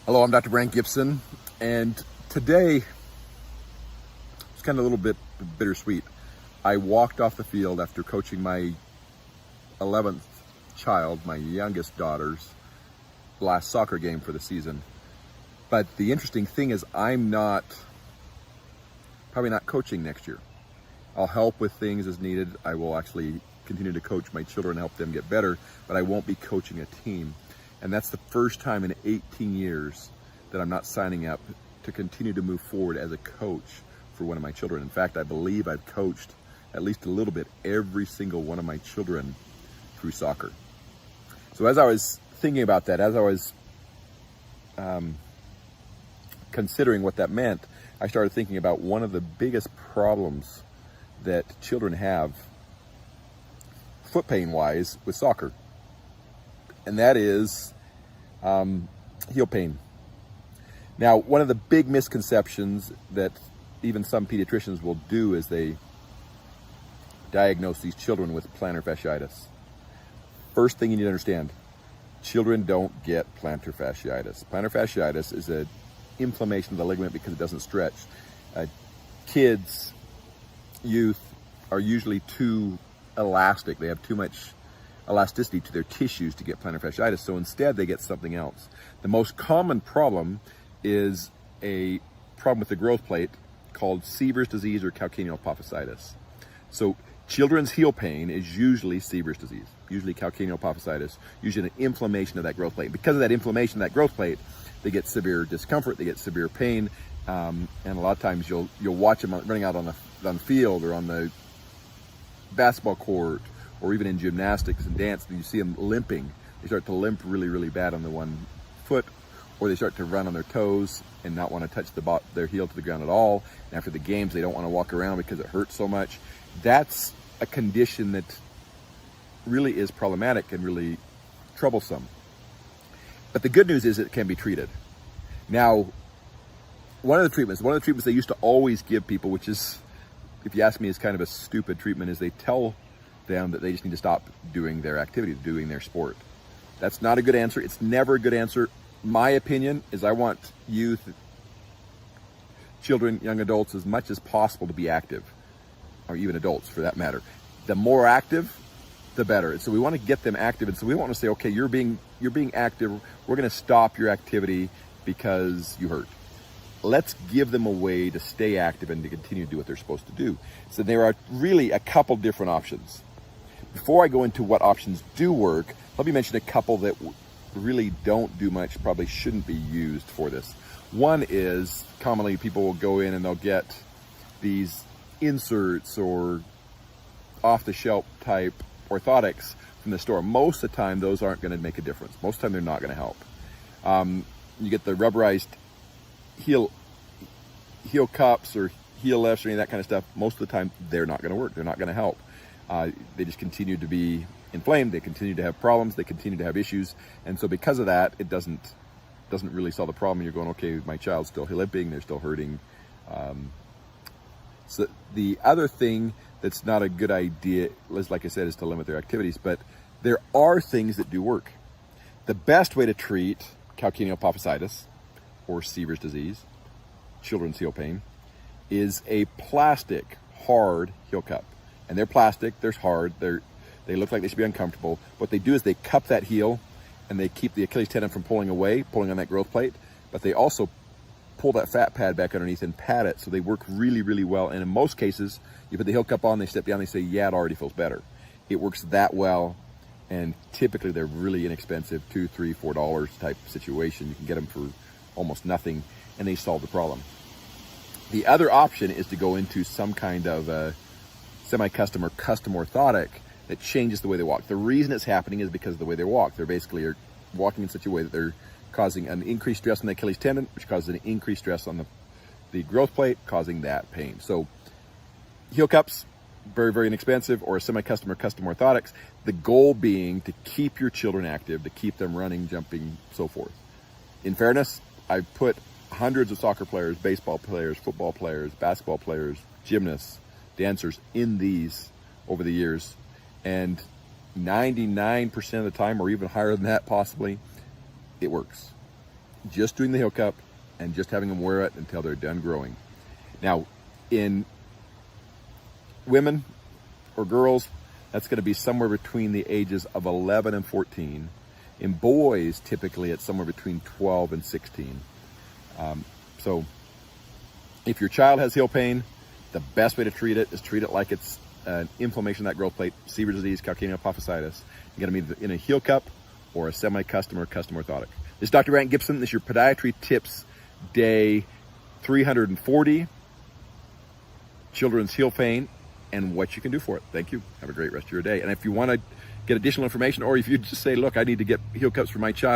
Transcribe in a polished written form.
Hello, I'm Dr. Brandt Gibson, and today it's kind of a little bit bittersweet. I walked off the field after coaching my 11th child, my youngest daughter's last soccer game for the season. But the interesting thing is I'm probably not coaching next year. I'll help with things as needed. I will actually continue to coach my children, help them get better, but I won't be coaching a team. And that's the first time in 18 years that I'm not signing up to continue to move forward as a coach for one of my children. In fact, I believe I've coached at least a little bit every single one of my children through soccer. So as I was thinking about that, as I was considering what that meant, I started thinking about one of the biggest problems that children have foot pain wise with soccer, and that is heel pain. Now, one of the big misconceptions that even some pediatricians will do is they diagnose these children with plantar fasciitis. First thing you need to understand, children don't get plantar fasciitis. Plantar fasciitis is an inflammation of the ligament because it doesn't stretch. Kids, youth are usually too elastic. They have too much elasticity to their tissues to get plantar fasciitis, so instead they get something else. The most common problem is a problem with the growth plate called Sever's disease or Calacaneal Apophysitis. So children's heel pain is usually Sever's disease, usually Calacaneal Apophysitis, usually an inflammation of that growth plate. Because of that inflammation of that growth plate, they get severe discomfort, they get severe pain, and a lot of times you'll watch them running out on the field or on the basketball court, or even in gymnastics and dance, and you see them limping. They start to limp really, really bad on the one foot, or they start to run on their toes and not want to touch their heel to the ground at all. And after the games, they don't want to walk around because it hurts so much. That's a condition that really is problematic and really troublesome. But the good news is it can be treated. Now, one of the treatments they used to always give people, which is, if you ask me, is kind of a stupid treatment, is they tell them that they just need to stop doing their activity, doing their sport. That's not a good answer. It's never a good answer. My opinion is I want youth, children, young adults, as much as possible to be active, or even adults for that matter. The more active, the better. And so we want to get them active. And so we want to say, okay, you're being active. We're going to stop your activity because you hurt. Let's give them a way to stay active and to continue to do what they're supposed to do. So there are really a couple different options. Before I go into what options do work, let me mention a couple that really don't do much, probably shouldn't be used for this. One is, commonly people will go in and they'll get these inserts or off-the-shelf type orthotics from the store. Most of the time, those aren't going to make a difference. Most of the time, they're not going to help. You get the rubberized heel cups or heel lifts or any of that kind of stuff. Most of the time, they're not going to work. They're not going to help. They just continue to be inflamed. They continue to have problems. They continue to have issues. And so because of that, it doesn't really solve the problem. You're going, okay, my child's still limping. They're still hurting. So the other thing that's not a good idea, like I said, is to limit their activities. But there are things that do work. The best way to treat Calacaneal Apophysitis or Sever's disease, children's heel pain, is a plastic hard heel cup. And they're plastic, they're hard, they look like they should be uncomfortable. What they do is they cup that heel and they keep the Achilles tendon from pulling on that growth plate, but they also pull that fat pad back underneath and pad it, so they work really, really well. And in most cases, you put the heel cup on, they step down, they say, yeah, it already feels better. It works that well, and typically they're really inexpensive, $2, $3, $4 type situation. You can get them for almost nothing, and they solve the problem. The other option is to go into some kind of semi-custom or custom orthotic that changes the way they walk. The reason it's happening is because of the way they walk. They're basically walking in such a way that they're causing an increased stress on the Achilles tendon, which causes an increased stress on the growth plate, causing that pain. So heel cups, very, very inexpensive, or a semi-custom or custom orthotics, the goal being to keep your children active, to keep them running, jumping, so forth. In fairness, I've put hundreds of soccer players, baseball players, football players, basketball players, gymnasts, dancers in these over the years, and 99% of the time, or even higher than that possibly, it works. just doing the heel cup and just having them wear it until they're done growing. Now, in women or girls, that's going to be somewhere between the ages of 11 and 14. In boys, typically it's somewhere between 12 and 16. So if your child has heel pain, the best way to treat it is treat it like it's an inflammation of that growth plate, Sever disease, Calacaneal Apophysitis. You're going to be in a heel cup or a semi-custom or custom orthotic. This is Dr. Brandt Gibson. This is your Podiatry Tips Day 340, children's heel pain, and what you can do for it. Thank you. Have a great rest of your day. And if you want to get additional information, or if you just say, look, I need to get heel cups for my child,